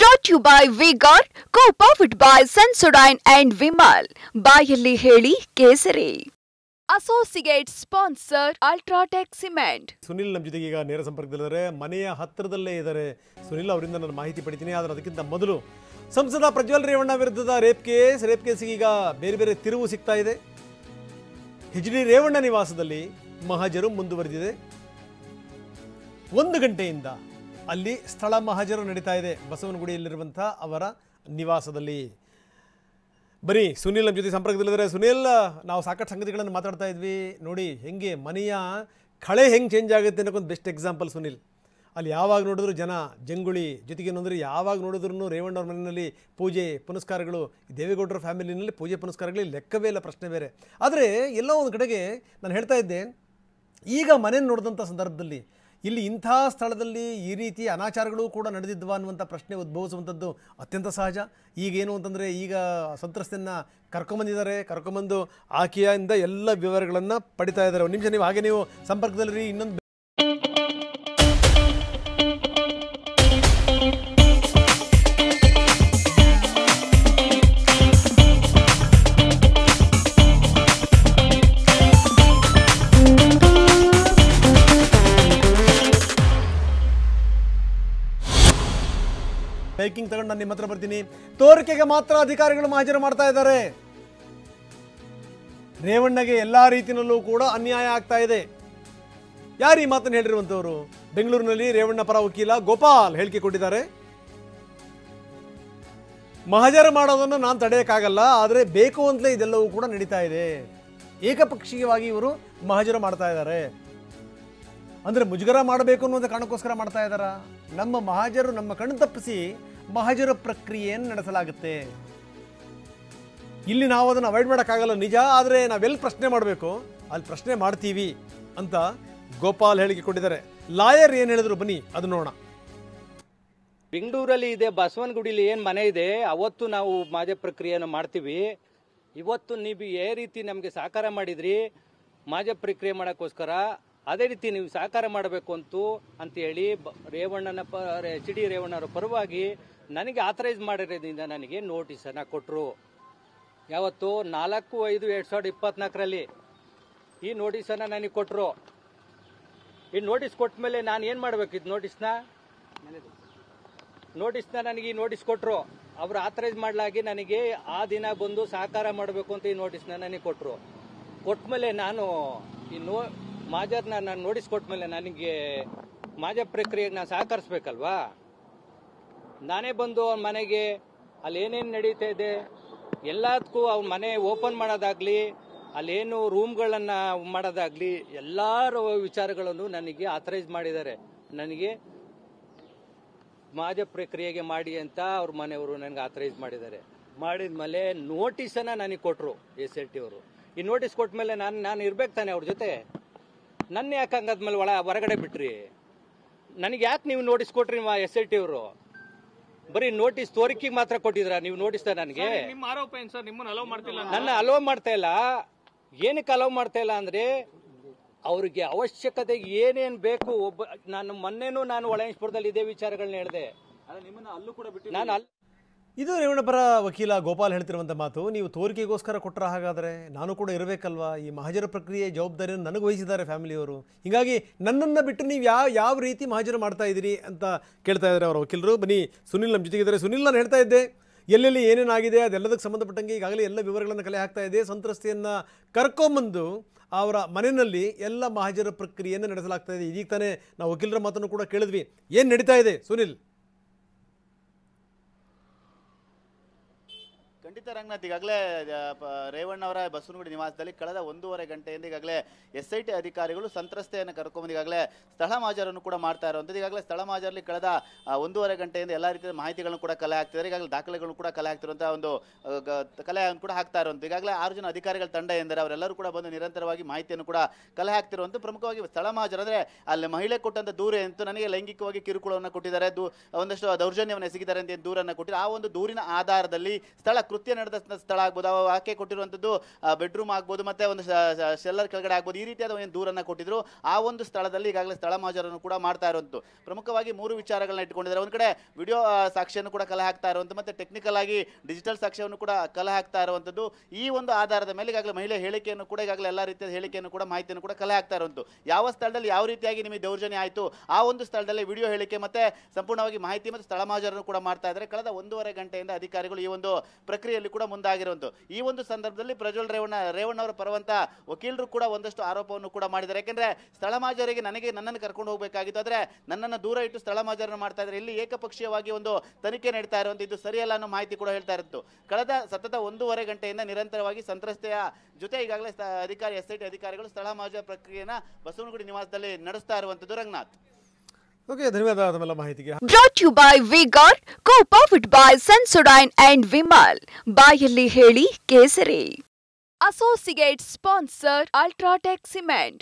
Brought to you by V-Guard, co-powered by Sensodyne and Vimal. ಬಾಯಲ್ಲಿ ಹೇಳಿ ಕೇಸರಿ. Associate sponsor UltraTech cement. Sunil ನಮ್ಮ ಜೊತೆಗೆ ಈಗ ನೇರ ಸಂಪರ್ಕದಲ್ಲಿದ್ದಾರೆ. ಮನೆಯ ಹತ್ತಿರದಲ್ಲೇ ಇದ್ದಾರೆ ಸುನಿಲ್. ಅವರಿಂದ ನಾನು ಮಾಹಿತಿ ಪಡಿತೀನಿ. ಆದರೆ ಅದಕ್ಕಿಂತ ಮೊದಲು ಸಂಸದ ಪ್ರಜ್ವಲ್ ರೇವಣ್ಣ ವಿರುದ್ಧದ ರೇಪ್ ಕೇಸಿಗೆ ಈಗ ಬೇರೆ ಬೇರೆ ತಿರುವು ಸಿಗ್ತಾ ಇದೆ. ಎಚ್.ಡಿ. ರೇವಣ್ಣ ನಿವಾಸದಲ್ಲಿ ಮಹಜರು ಮುಂದುವರೆದಿದೆ. 1 ಗಂಟೆಯಿಂದ ಅಲ್ಲಿ ಸ್ಥಳ ಮಹಜರು ನಡೀತಾ ಇದೆ ಬಸವನಗುಡಿಯಲ್ಲಿರುವಂಥ ಅವರ ನಿವಾಸದಲ್ಲಿ. ಬರೀ ಸುನಿಲ್ ನಮ್ಮ ಜೊತೆ ಸಂಪರ್ಕದಲ್ಲಿದ್ದಾರೆ. ಸುನಿಲ್, ನಾವು ಸಾಕಷ್ಟು ಸಂಗತಿಗಳನ್ನು ಮಾತಾಡ್ತಾ ಇದ್ವಿ. ನೋಡಿ ಹೆಂಗೆ ಮನೆಯ ಕಳೆ ಹೆಂಗೆ ಚೇಂಜ್ ಆಗುತ್ತೆ ಅನ್ನೋಕ್ಕೊಂದು ಬೆಸ್ಟ್ ಎಕ್ಸಾಂಪಲ್ ಸುನಿಲ್. ಅಲ್ಲಿ ಯಾವಾಗ ನೋಡಿದ್ರು ಜನ ಜಂಗುಳಿ ಜೊತೆಗೆ ಏನಂದರೆ ಯಾವಾಗ ನೋಡಿದ್ರು ರೇವಣ್ಣ ಅವ್ರ ಮನೆಯಲ್ಲಿ ಪೂಜೆ ಪುನಸ್ಕಾರಗಳು, ದೇವೇಗೌಡರ ಫ್ಯಾಮಿಲಿನಲ್ಲಿ ಪೂಜೆ ಪುನಸ್ಕಾರಗಳಿಗೆ ಲೆಕ್ಕವೇ ಇಲ್ಲ, ಪ್ರಶ್ನೆ ಬೇರೆ. ಆದರೆ ಎಲ್ಲೋ ಒಂದು ಕಡೆಗೆ ನಾನು ಹೇಳ್ತಾ ಇದ್ದೆ, ಈಗ ಮನೆ ನೋಡಿದಂಥ ಸಂದರ್ಭದಲ್ಲಿ ಇಲ್ಲಿ ಇಂಥ ಸ್ಥಳದಲ್ಲಿ ಈ ರೀತಿ ಅನಾಚಾರಗಳು ಕೂಡ ನಡೆದಿದ್ವಾ ಅನ್ನುವಂಥ ಪ್ರಶ್ನೆ ಉದ್ಭವಿಸುವಂಥದ್ದು ಅತ್ಯಂತ ಸಹಜ. ಈಗೇನು ಅಂತಂದರೆ ಈಗ ಸಂತ್ರಸ್ತೆಯನ್ನು ಕರ್ಕೊಂಬಂದು ಆಕೆಯಿಂದ ಎಲ್ಲ ವಿವರಗಳನ್ನು ಪಡಿತಾ ಇದ್ದಾರೆ. ಒಂದು ನಿಮಿಷ ನೀವು ಹಾಗೆ ನೀವು ಸಂಪರ್ಕದಲ್ಲಿ ಇನ್ನೊಂದು ಬೈಕಿಂಗ್ ತಗೊಂಡು ನಾನು ನಿಮ್ಮ ಹತ್ರ ಬರ್ತೀನಿ. ತೋರಿಕೆಗೆ ಮಾತ್ರ ಅಧಿಕಾರಿಗಳು ಮಹಜರು ಮಾಡ್ತಾ ಇದ್ದಾರೆ. ರೇವಣ್ಣಗೆ ಎಲ್ಲ ರೀತಿಯಲ್ಲೂ ಕೂಡ ಅನ್ಯಾಯ ಆಗ್ತಾ ಇದೆ. ಯಾರು ಈ ಮಾತನ್ನು ಹೇಳಿರುವಂಥವ್ರು? ಬೆಂಗಳೂರಿನಲ್ಲಿ ರೇವಣ್ಣ ಪರ ವಕೀಲ ಗೋಪಾಲ್ ಹೇಳಿಕೆ ಕೊಟ್ಟಿದ್ದಾರೆ. ಮಹಜರು ಮಾಡೋದನ್ನು ನಾನು ತಡೆಯೋಕ್ಕಾಗಲ್ಲ, ಆದರೆ ಬೇಕು ಅಂತಲೇ ಇದೆಲ್ಲವೂ ಕೂಡ ನಡೀತಾ ಇದೆ. ಏಕಪಕ್ಷೀಯವಾಗಿ ಇವರು ಮಹಜರು ಮಾಡ್ತಾ ಇದ್ದಾರೆ. ಅಂದರೆ ಮುಜುಗರ ಮಾಡಬೇಕು ಅನ್ನೋದು ಕಾರಣಕ್ಕೋಸ್ಕರ ಮಾಡ್ತಾ ಇದ್ದಾರಾ? ನಮ್ಮ ಮಹಜರು ನಮ್ಮ ಕಣ್ಣು ತಪ್ಪಿಸಿ ಮಹಜರು ಪ್ರಕ್ರಿಯೆಯನ್ನು ನಡೆಸಲಾಗುತ್ತೆ. ಇಲ್ಲಿ ನಾವು ಅದನ್ನು ಅವಾಯ್ಡ್ ಮಾಡೋಕ್ಕಾಗಲ್ಲ ನಿಜ, ಆದರೆ ನಾವೆಲ್ಲಿ ಪ್ರಶ್ನೆ ಮಾಡಬೇಕು ಅಲ್ಲಿ ಪ್ರಶ್ನೆ ಮಾಡ್ತೀವಿ ಅಂತ ಗೋಪಾಲ್ ಹೇಳಿಕೆ ಕೊಟ್ಟಿದ್ದಾರೆ. ಲಾಯರ್ ಏನು ಹೇಳಿದ್ರು ಬನ್ನಿ ಅದು ನೋಡೋಣ. ಬೆಂಗಳೂರಲ್ಲಿ ಇದೆ ಬಸವನಗುಡಿಲಿ ಏನು ಮನೆ ಇದೆ, ಅವತ್ತು ನಾವು ಮಹಜರು ಪ್ರಕ್ರಿಯೆಯನ್ನು ಮಾಡ್ತೀವಿ. ಇವತ್ತು ನೀವು ಏ ರೀತಿ ನಮಗೆ ಸಹಕಾರ ಮಾಡಿದ್ರಿ ಮಹಜರು ಪ್ರಕ್ರಿಯೆ ಮಾಡೋಕ್ಕೋಸ್ಕರ, ಅದೇ ರೀತಿ ನೀವು ಸಹಕಾರ ಮಾಡಬೇಕು ಅಂತೇಳಿ ರೇವಣ್ಣನ ಎಚ್.ಡಿ. ರೇವಣ್ಣರ ಪರವಾಗಿ ನನಗೆ ಆಥರೈಸ್ ಮಾಡಿರೋದ್ರಿಂದ ನನಗೆ ನೋಟಿಸನ್ನು ಕೊಟ್ಟರು. ಯಾವತ್ತು 4/5/2024 ಈ ನೋಟಿಸನ್ನು ನನಗೆ ಕೊಟ್ಟರು. ಈ ನೋಟಿಸ್ ಕೊಟ್ಟ ಮೇಲೆ ನಾನು ಏನು ಮಾಡಬೇಕು? ಇದು ನೋಟಿಸ್ನ ನನಗೆ ಈ ನೋಟಿಸ್ ಕೊಟ್ಟರು. ಅವರು ಆಥರೈಸ್ ಮಾಡಲಾಗಿ ನನಗೆ ಆ ದಿನ ಬಂದು ಸಹಕಾರ ಮಾಡಬೇಕು ಅಂತ ಈ ನೋಟಿಸ್ನ ನನಗೆ ಕೊಟ್ಟರು. ಕೊಟ್ಟ ನಾನು ಈ ಮಹಜರ್ನ ನಾನು ನೋಟಿಸ್ ಕೊಟ್ಟ ಮೇಲೆ ನನಗೆ ಮಹಜರ್ ಪ್ರಕ್ರಿಯೆಗೆ ನಾನು ಸಹಕರಿಸ್ಬೇಕಲ್ವಾ? ನಾನೇ ಬಂದು ಅವ್ನ ಮನೆಗೆ ಅಲ್ಲಿ ಏನೇನು ನಡೀತಾ ಇದೆ ಎಲ್ಲದಕ್ಕೂ ಅವ್ನ ಮನೆ ಓಪನ್ ಮಾಡೋದಾಗ್ಲಿ, ಅಲ್ಲೇನು ರೂಮ್ಗಳನ್ನು ಮಾಡೋದಾಗ್ಲಿ ಎಲ್ಲರ ವಿಚಾರಗಳನ್ನು ನನಗೆ ಆಥರೈಸ್ ಮಾಡಿದ್ದಾರೆ. ನನಗೆ ಮಹಜರ್ ಪ್ರಕ್ರಿಯೆಗೆ ಮಾಡಿ ಅಂತ ಅವ್ರ ಮನೆಯವರು ನನಗೆ ಆಥರೈಸ್ ಮಾಡಿದ್ದಾರೆ. ಮಾಡಿದ್ಮೇಲೆ ನೋಟಿಸನ್ನು ನನಗೆ ಕೊಟ್ಟರು SLT ಅವರು. ಈ ನೋಟಿಸ್ ಕೊಟ್ಟ ಮೇಲೆ ನಾನು ಇರ್ಬೇಕು ತಾನೆ ಅವ್ರ ಜೊತೆ. ನನ್ನ ಯಾಕೆ ಹಂಗಾದ್ಮೇಲೆ ಹೊರಗಡೆ ಬಿಟ್ರಿ? ನನಗೆ ಯಾಕೆ ನೀವು ನೋಟಿಸ್ ಕೊಟ್ರಿ SLT ಅವರು? ಬರೀ ನೋಟಿಸ್ ತೋರಿಕೆಗೆ ಮಾತ್ರ ಕೊಟ್ಟಿದ್ರ ನೀವು ನೋಟಿಸ್ತಾ? ನನಗೆ ನನ್ನ ಅಲೋ ಮಾಡ್ತಾ ಇಲ್ಲ. ಏನಕ್ಕೆ ಅಲೋ ಮಾಡ್ತಾ ಇಲ್ಲ ಅಂದ್ರೆ ಅವ್ರಿಗೆ ಅವಶ್ಯಕತೆ ಏನೇನು ಬೇಕು. ನಾನು ಒಳಾಂಶಪುರದಲ್ಲಿ ಇದೇ ವಿಚಾರಗಳನ್ನ ಹೇಳಿದೆ. ನಾನು ಇದು ರೇವಣ್ಣ ಪರ ವಕೀಲ ಗೋಪಾಲ್ ಹೇಳ್ತಿರುವಂಥ ಮಾತು. ನೀವು ತೋರಿಕೆಗೋಸ್ಕರ ಕೊಟ್ಟರ ಹಾಗಾದರೆ ನಾನು ಕೂಡ ಇರಬೇಕಲ್ವಾ? ಈ ಮಹಜರು ಪ್ರಕ್ರಿಯೆ ಜವಾಬ್ದಾರಿಯನ್ನು ನನಗೆ ವಹಿಸಿದ್ದಾರೆ ಫ್ಯಾಮಿಲಿಯವರು. ಹೀಗಾಗಿ ನನ್ನನ್ನು ಬಿಟ್ಟು ನೀವು ಯಾವ ರೀತಿ ಮಹಜರು ಮಾಡ್ತಾ ಇದ್ದೀರಿ ಅಂತ ಕೇಳ್ತಾ ಇದ್ದಾರೆ ಅವರ ವಕೀಲರು. ಬನ್ನಿ ಸುನಿಲ್ ನಮ್ಮ ಜೊತೆಗಿದ್ದಾರೆ. ಸುನಿಲ್, ನಾನು ಹೇಳ್ತಾ ಇದ್ದೆ ಎಲ್ಲೆಲ್ಲಿ ಏನೇನಾಗಿದೆ ಅದೆಲ್ಲದಕ್ಕೆ ಸಂಬಂಧಪಟ್ಟಂಗೆ ಈಗಾಗಲೇ ಎಲ್ಲ ವಿವರಗಳನ್ನು ಕಲೆ ಹಾಕ್ತಾ ಇದೆ. ಸಂತ್ರಸ್ತೆಯನ್ನು ಕರ್ಕೊಂಬಂದು ಅವರ ಮನೆಯಲ್ಲಿ ಎಲ್ಲ ಮಹಜರು ಪ್ರಕ್ರಿಯೆಯನ್ನು ನಡೆಸಲಾಗ್ತಾ ಇದೆ. ಇದೀಗ ತಾನೇ ನಾವು ವಕೀಲರ ಮಾತನ್ನು ಕೂಡ ಕೇಳಿದ್ವಿ. ಏನು ನಡೀತಾ ಇದೆ ಸುನಿಲ್? ಖಂಡಿತ ರಂಗನಾಥ್, ಈಗಾಗಲೇ ರೇವಣ್ಣ ಅವರ ಬಸವನಗುಡಿ ನಿವಾಸದಲ್ಲಿ ಕಳೆದ 1.5 ಗಂಟೆಯಿಂದ ಈಗಾಗಲೇ SIT ಅಧಿಕಾರಿಗಳು ಸಂತ್ರಸ್ತೆಯನ್ನು ಕರ್ಕೊಂಬಂದು ಈಗಾಗಲೇ ಸ್ಥಳ ಮಹಜರನ್ನು ಕೂಡ ಮಾಡ್ತಾ ಇರುವಂಥದ್ದು. ಈಗಾಗಲೇ ಸ್ಥಳ ಮಹಜರಲ್ಲಿ ಕಳೆದ 1.5 ಗಂಟೆಯಿಂದ ಎಲ್ಲ ರೀತಿಯ ಮಾಹಿತಿಗಳನ್ನು ಕೂಡ ಕಲೆ ಹಾಕ್ತಿದ್ದಾರೆ. ಈಗಾಗಲೇ ದಾಖಲೆಗಳನ್ನು ಕೂಡ ಕಲೆ ಹಾಕ್ತಿರುವಂಥ ಒಂದು ಕಲೆಯನ್ನು ಕೂಡ ಹಾಕ್ತಾ ಇರುವಂಥದ್ದು. ಈಗಾಗಲೇ 6 ಜನ ಅಧಿಕಾರಿಗಳ ತಂಡ ಎಂದರೆ ಅವರೆಲ್ಲರೂ ಕೂಡ ಬಂದು ನಿರಂತರವಾಗಿ ಮಾಹಿತಿಯನ್ನು ಕೂಡ ಕಲೆ ಹಾಕ್ತಿರುವಂಥ. ಪ್ರಮುಖವಾಗಿ ಸ್ಥಳ ಮಹಜರ ಅಂದರೆ ಅಲ್ಲಿ ಮಹಿಳೆ ಕೊಟ್ಟಂಥ ದೂರ ಎಂತೂ ನನಗೆ ಲೈಂಗಿಕವಾಗಿ ಕಿರುಕುಳವನ್ನು ಕೊಟ್ಟಿದ್ದಾರೆ, ಒಂದಷ್ಟು ದೌರ್ಜನ್ಯವನ್ನು ಎಸಗಿದ್ದಾರೆ ಅಂತ ದೂರನ್ನು ಕೊಟ್ಟಿದ್ದಾರೆ. ಆ ಒಂದು ದೂರಿನ ಆಧಾರದಲ್ಲಿ ಸ್ಥಳ ಕೃತ್ಯ ನಡೆದ ಸ್ಥಳ ಆಗ್ಬೋದು, ಆಕೆ ಕೊಟ್ಟಿರುವಂಥದ್ದು ಬೆಡ್ರೂಮ್ ಆಗ್ಬೋದು, ಮತ್ತೆ ಒಂದು ಶೆಲ್ಲರ್ ಕೆಳಗಡೆ ಆಗ್ಬೋದು, ಈ ರೀತಿಯಾದ ಒಂದು ದೂರನ್ನ ಕೊಟ್ಟಿದ್ರು. ಆ ಒಂದು ಸ್ಥಳದಲ್ಲಿ ಈಗಾಗಲೇ ಸ್ಥಳ ಮಾಜರನ್ನು ಕೂಡ ಮಾಡ್ತಾ ಇರುವಂಥದ್ದು. ಪ್ರಮುಖವಾಗಿ 3 ವಿಚಾರಗಳನ್ನ ಇಟ್ಕೊಂಡಿದ್ದಾರೆ. ಒಂದು ಕಡೆ ವಿಡಿಯೋ ಸಾಕ್ಷ್ಯವನ್ನು ಕೂಡ ಕಲೆ ಹಾಕ್ತಾ ಇರುವಂಥದ್ದು, ಮತ್ತೆ ಟೆಕ್ನಿಕಲ್ ಆಗಿ ಡಿಜಿಟಲ್ ಸಾಕ್ಷ್ಯವನ್ನು ಕೂಡ ಕಲೆ ಹಾಕ್ತಾ ಇರುವಂಥದ್ದು. ಈ ಒಂದು ಆಧಾರದ ಮೇಲೆ ಈಗಾಗಲೇ ಮಹಿಳೆ ಹೇಳಿಕೆಯನ್ನು ಕೂಡ ಈಗಾಗಲೇ ಎಲ್ಲ ರೀತಿಯ ಹೇಳಿಕೆಯನ್ನು ಕೂಡ ಮಾಹಿತಿಯನ್ನು ಕೂಡ ಕಲೆ ಹಾಕ್ತಾ ಇರುವಂಥದ್ದು. ಯಾವ ಸ್ಥಳದಲ್ಲಿ ಯಾವ ರೀತಿಯಾಗಿ ನಿಮಗೆ ದೌರ್ಜನ್ಯ ಆಯಿತು ಆ ಒಂದು ಸ್ಥಳದಲ್ಲಿ ವಿಡಿಯೋ ಹೇಳಿಕೆ ಮತ್ತೆ ಸಂಪೂರ್ಣವಾಗಿ ಮಾಹಿತಿ ಮತ್ತು ಸ್ಥಳ ಮಾಜರನ್ನು ಕೂಡ ಮಾಡ್ತಾ ಇದ್ದಾರೆ. ಕಳೆದ 1.5 ಗಂಟೆಯಿಂದ ಅಧಿಕಾರಿಗಳು ಈ ಒಂದು ಪ್ರಕ್ರಿಯೆಯಲ್ಲಿ ಕೂಡ ಮುಂದಾಗಿರುವಂಥದ್ದು. ಈ ಒಂದು ಸಂದರ್ಭದಲ್ಲಿ ಪ್ರಜ್ವಲ್ ರೇವಣ್ಣ ಅವರ ಪರವಂತ ವಕೀಲರು ಕೂಡ ಒಂದಷ್ಟು ಆರೋಪವನ್ನು ಕೂಡ ಮಾಡಿದ್ದಾರೆ. ಯಾಕೆಂದ್ರೆ ಸ್ಥಳ ಮಾಜರಿಗೆ ನನ್ನನ್ನು ಕರ್ಕೊಂಡು ಹೋಗಬೇಕಾಗಿತ್ತು, ಆದರೆ ನನ್ನನ್ನು ದೂರ ಇಟ್ಟು ಸ್ಥಳ ಮಾಜರನ್ನು ಮಾಡ್ತಾ ಇದ್ದಾರೆ. ಇಲ್ಲಿ ಏಕಪಕ್ಷೀಯವಾಗಿ ಒಂದು ತನಿಖೆ ನಡೀತಾ ಇರುವಂಥದ್ದು, ಇದು ಸರಿಯಲ್ಲ ಅನ್ನೋ ಮಾಹಿತಿ ಕೂಡ ಹೇಳ್ತಾ ಇತ್ತು. ಕಳೆದ ಸತತ 1.5 ಗಂಟೆಯಿಂದ ನಿರಂತರವಾಗಿ ಸಂತ್ರಸ್ತೆಯ ಜೊತೆ ಈಗಾಗಲೇ SIT ಅಧಿಕಾರಿಗಳು ಸ್ಥಳ ಮಾಜರ ಪ್ರಕ್ರಿಯೆನ ಬಸವನಗುಡಿ ನಿವಾಸದಲ್ಲಿ ನಡೆಸ್ತಾ ಇರುವಂಥದ್ದು. ರಂಗನಾಥ್, ಓಕೆ, ಧನ್ಯವಾದ ತಮ್ಮೆಲ್ಲ ಮಾಹಿತಿಗೆ. Brought you by V-Guard, co-powered by Sensodyne and Vimal. ಬಾಯಲ್ಲಿ ಹೇಳಿ ಕೇಸರಿ. Associate sponsor Ultratech Cement.